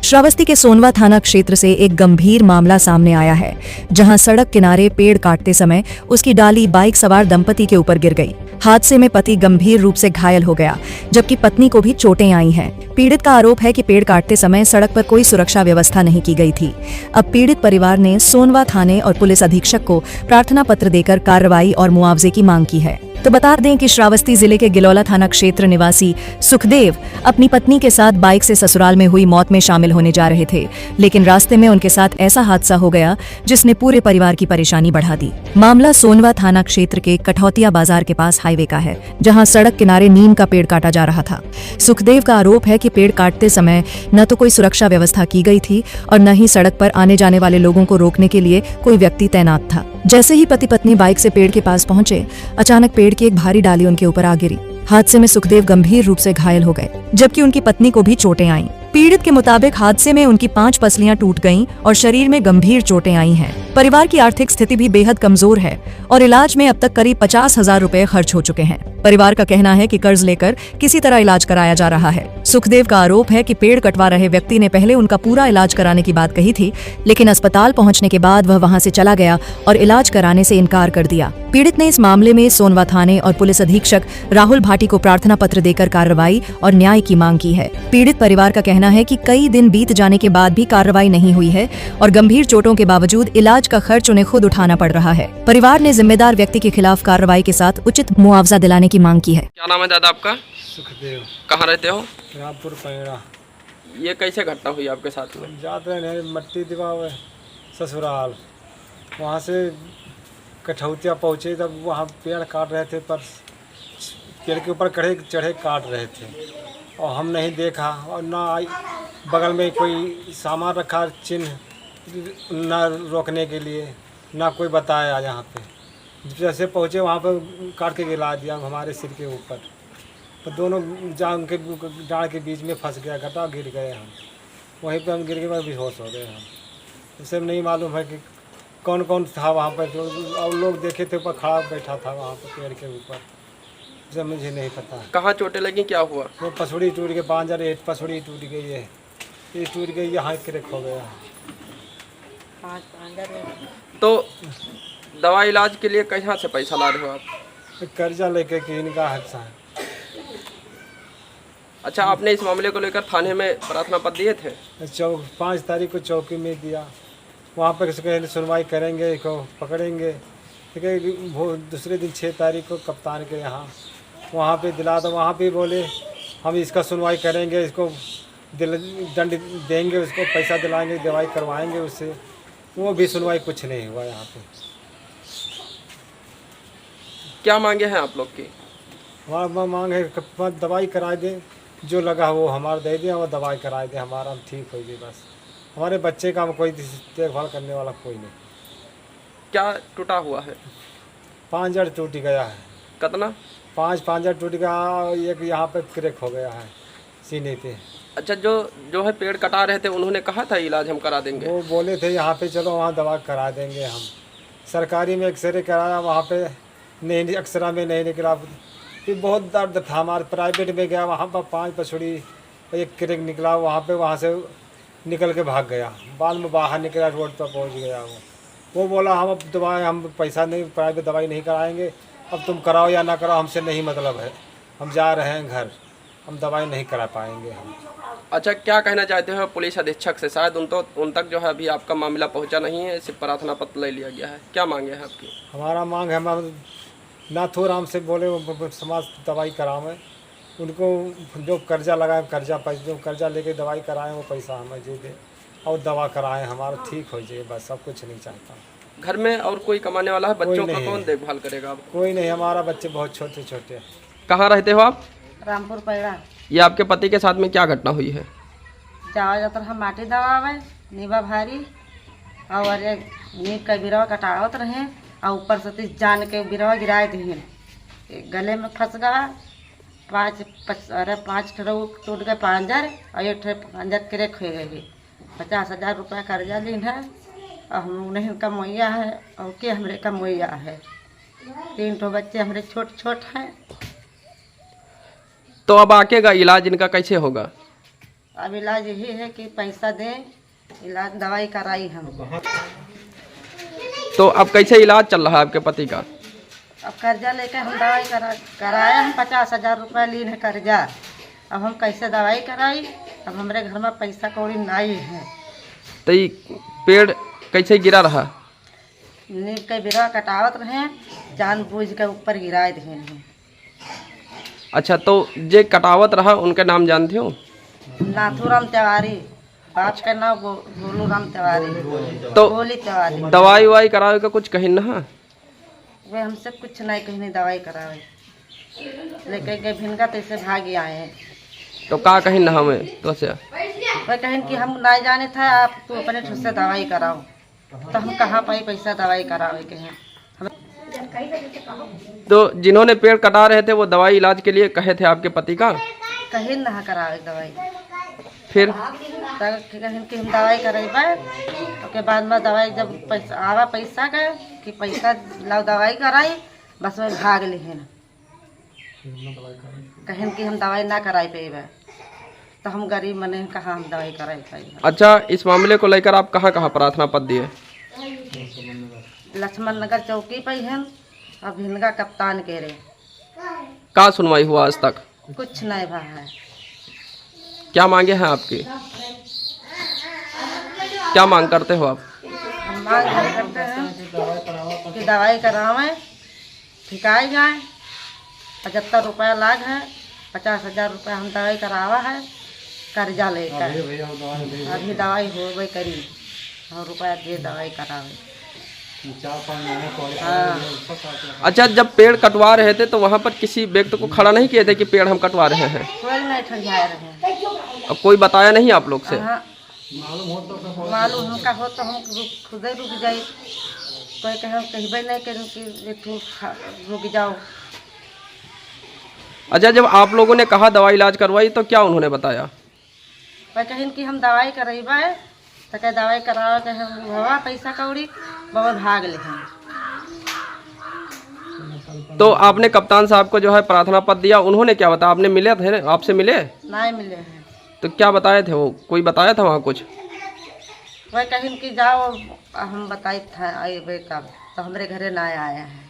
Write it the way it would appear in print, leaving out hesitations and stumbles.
श्रावस्ती के सोनवा थाना क्षेत्र से एक गंभीर मामला सामने आया है, जहां सड़क किनारे पेड़ काटते समय उसकी डाली बाइक सवार दंपति के ऊपर गिर गई। हादसे में पति गंभीर रूप से घायल हो गया, जबकि पत्नी को भी चोटें आई हैं। पीड़ित का आरोप है कि पेड़ काटते समय सड़क पर कोई सुरक्षा व्यवस्था नहीं की गई थी। अब पीड़ित परिवार ने सोनवा थाने और पुलिस अधीक्षक को प्रार्थना पत्र देकर कार्रवाई और मुआवजे की मांग की है। तो बता दें कि श्रावस्ती जिले के गिलौला थाना क्षेत्र निवासी सुखदेव अपनी पत्नी के साथ बाइक से ससुराल में हुई मौत में शामिल होने जा रहे थे, लेकिन रास्ते में उनके साथ ऐसा हादसा हो गया जिसने पूरे परिवार की परेशानी बढ़ा दी। मामला सोनवा थाना क्षेत्र के कठौतिया बाजार के पास हाईवे का है, जहां सड़क किनारे नीम का पेड़ काटा जा रहा था। सुखदेव का आरोप है कि पेड़ काटते समय न तो कोई सुरक्षा व्यवस्था की गई थी और न ही सड़क पर आने जाने वाले लोगों को रोकने के लिए कोई व्यक्ति तैनात था। जैसे ही पति पत्नी बाइक से पेड़ के पास पहुंचे, अचानक पेड़ की एक भारी डाली उनके ऊपर आ गिरी। हादसे में सुखदेव गंभीर रूप से घायल हो गए, जबकि उनकी पत्नी को भी चोटें आईं। पीड़ित के मुताबिक हादसे में उनकी 5 पसलियां टूट गईं और शरीर में गंभीर चोटें आई हैं। परिवार की आर्थिक स्थिति भी बेहद कमजोर है और इलाज में अब तक करीब 50,000 रुपए खर्च हो चुके हैं। परिवार का कहना है कि कर्ज लेकर किसी तरह इलाज कराया जा रहा है। सुखदेव का आरोप है कि पेड़ कटवा रहे व्यक्ति ने पहले उनका पूरा इलाज कराने की बात कही थी, लेकिन अस्पताल पहुंचने के बाद वह वहां से चला गया और इलाज कराने से इनकार कर दिया। पीड़ित ने इस मामले में सोनवा थाने और पुलिस अधीक्षक राहुल भाटी को प्रार्थना पत्र देकर कार्रवाई और न्याय की मांग की है। पीड़ित परिवार का कहना है कि कई दिन बीत जाने के बाद भी कार्रवाई नहीं हुई है और गंभीर चोटों के बावजूद इलाज का खर्च उन्हें खुद उठाना पड़ रहा है। परिवार ने जिम्मेदार व्यक्ति के खिलाफ कार्रवाई के साथ उचित मुआवजा दिलाने की मांग की है। क्या नाम है दादा आपका? सुखदेव। कहाँ रहते हो? रामपुर पैड़ा। ये कैसे घटना हुई आपके साथ में? जाते रहे मट्टी दिवावे ससुराल, वहाँ से कठौतिया पहुँचे, तब वहाँ पेड़ काट रहे थे, पर पेड़ के ऊपर चढ़े काट रहे थे और हम नहीं देखा और ना बगल में कोई सामान रखा चिन्ह ना रोकने के लिए, ना कोई बताया। यहाँ पे जैसे पहुँचे वहाँ पर काट के गिरा दिया हमारे सिर के ऊपर, तो दोनों जान के डाँड़ के बीच में फंस गया, घटा गिर गए हम। वहीं पे हम गिर के बेहोश हो गए हम। उसे नहीं मालूम है कि कौन कौन था वहाँ पर, तो और लोग देखे थे ऊपर खड़ा बैठा था वहाँ पर पेड़ के ऊपर, उसे मुझे नहीं पता। कहाँ चोटें लगी, क्या हुआ? वो पसुड़ी टूट गई, बांजर एक पसुड़ी टूट गई है, ये टूट गई, यहाँ क्रैक हो गया। तो दवा इलाज के लिए कहाँ से पैसा ला रहे हो आप? कर्जा लेके कि इनका हिस्सा है। अच्छा, आपने इस मामले को लेकर थाने में प्रार्थना पत्र दिए थे? 5 तारीख को चौकी में दिया, वहाँ पर सुनवाई करेंगे, इसको पकड़ेंगे। ठीक है, वो दूसरे दिन 6 तारीख को कप्तान के यहाँ वहाँ पे दिला दो, वहाँ पे बोले हम इसका सुनवाई करेंगे, इसको दंड देंगे, उसको पैसा दिलाएंगे, दवाई करवाएंगे उससे। वो भी सुनवाई कुछ नहीं हुआ यहाँ पे। क्या मांगे हैं आप लोग की? हमारा मांग है दवाई कराए दें, जो लगा वो हमारा दे दें, और दवाई कराए दें, हमारा हम ठीक हो गए बस। हमारे बच्चे का हम कोई देखभाल करने वाला कोई नहीं। क्या टूटा हुआ है? 5 जड़ टूट गया है। कितना? 5 जड़ टूट गया, एक यहाँ पे क्रैक हो गया है सीने पे। अच्छा, जो है पेड़ कटा रहे थे, उन्होंने कहा था इलाज हम करा देंगे? वो बोले थे यहाँ पे चलो वहाँ दवा करा देंगे हम। सरकारी में एक्सरे कराया, वहाँ पे नहीं, एक्सरा में नहीं निकला। फिर बहुत दर्द था। हमारे प्राइवेट में गया, वहाँ पर 5 पसुड़ी एक क्रैक निकला, वहाँ से निकल के भाग गया। बाद में बाहर निकला, रोड पर पहुँच गया वो बोला हम अब दवाई, हम पैसा नहीं, प्राइवेट दवाई नहीं कराएंगे, अब तुम कराओ या ना कराओ, हमसे नहीं मतलब है, हम जा रहे हैं घर, हम दवाई नहीं करा पाएंगे हम। अच्छा, क्या कहना चाहते हो पुलिस अधीक्षक से? शायद उन तक जो है अभी आपका मामला पहुंचा नहीं है, सिर्फ प्रार्थना पत्र ले लिया गया है। क्या मांगे हैं आपकी? हमारा मांग है, हम नाथूराम से बोले समाज दवाई करावें, उनको जो कर्जा लगाए, जो कर्जा लेके दवाई कराएं, वो पैसा हमें दे दें और दवा कराएं, हमारा ठीक हो जाए बस, सब कुछ नहीं चाहता। घर में और कोई कमाने वाला है? बच्चों का कौन देखभाल करेगा आप? कोई नहीं, हमारा बच्चे बहुत छोटे छोटे। कहाँ रहते हो आप? रामपुर पैड़ा। ये आपके पति के साथ में क्या घटना हुई है? जाता हम माटी दबावे नीबा भारी और एक नीब का बिरवा कटावत रहे और ऊपर से जान के बिरवा गिराए दिए, गले में फंस गया। 5 टूट गए पांजर और 1 पांजर क्रैक हो गई। 50,000 रुपया कर्जा लीन है और हम नहीं कमैया है और के हमरे कमैया है। 3 ठो बच्चे हमारे छोट छोट हैं। तो अब आगे का इलाज इनका कैसे होगा? अब इलाज यही है कि पैसा दें, इलाज दवाई कराई हम। तो अब कैसे इलाज चल रहा है आपके पति का? अब कर्जा लेकर हम दवाई कराया हम 50,000 रुपया लीन है कर्जा। अब हम कैसे दवाई कराई? अब हमारे घर में पैसा कौड़ी नहीं है। तो ये पेड़ कैसे गिरा रहा? नीम के बिरा कटावत रहे, जानबूझ के ऊपर गिराए थे। अच्छा, तो जे कटावत रहा उनका नाम जानते हो? नाथूराम तिवारी, बाप का नाम गोलू राम तिवारी, तो गोली तिवारी। दवाई वाई करावे का कुछ कहीं ना? वे हमसे कुछ नहीं कहने दवाई करावे, लेके गए भिनगा तो इसे भाग आए हैं। तो का कहीं ना हमें तो से वे कहें कि हम नहीं जाने था, आप तो अपने ठुस से दवाई कराओ। तो हम कहाँ पाई पैसा दवाई करावे के हैं? तो जिन्होंने पेड़ कटा रहे थे वो दवाई इलाज के लिए कहे थे आपके पति का? कहीं ना करावे दवाई। फिर कहें कि हम दवाई करेबे, उसके बाद में दवाई जब पैसा आवा पैसा का कि पैसा लाओ दवाई कराई, बस में भाग लिहन। कहें कि हम दवाई ना कराई पेबे, तो हम गरीब मने कहाँ हम दवाई कराई पाई। अच्छा, इस मामले को लेकर आप कहाँ कहाँ प्रार्थना पत्र दिए? लक्ष्मण नगर चौकी पे हैं और भिनगा कप्तान के रे। का सुनवाई हुआ आज तक? कुछ नहीं भा है। क्या मांगे हैं आपकी? क्या मांग करते हो आप? हम मांग करते हैं कि दवाई करावें, ठिकाई जाए। 75 रुपया लाग है, 50,000 रुपया हम दवाई करावा है कर्जा लेकर। अभी दवाई होवे करी और रुपया दे दवाई करावे। हाँ। अच्छा, जब पेड़ कटवा रहे थे तो वहाँ पर किसी व्यक्ति को खड़ा नहीं किए थे कि पेड़ हम कटवा रहे हैं? कोई नहीं ठंडाए रहे। और कोई बताया नहीं आप लोग से? हाँ, मालूम हमका हो तो हम खुद ही रुक जाए। कोई कहबे नहीं करूँ कि तू रुक जाओ। अच्छा, जब आप लोगों ने कहा दवाई इलाज करवाई तो क्या उन्होंने बताया? वह कहें कि हम दवाई करेबा है, तो क्या दवाई करावा के हम हवा पैसा कौड़ी बाबा भाग ले। तो आपने कप्तान साहब को जो है प्रार्थना पत्र दिया, उन्होंने क्या बताया? आपने मिले थे? आपसे मिले? नहीं मिले हैं। तो क्या बताए थे वो? कोई बताया था वहाँ कुछ? वह कहें कि जाओ, हम बताई था आए कब, तो हमारे घरे ना आया है।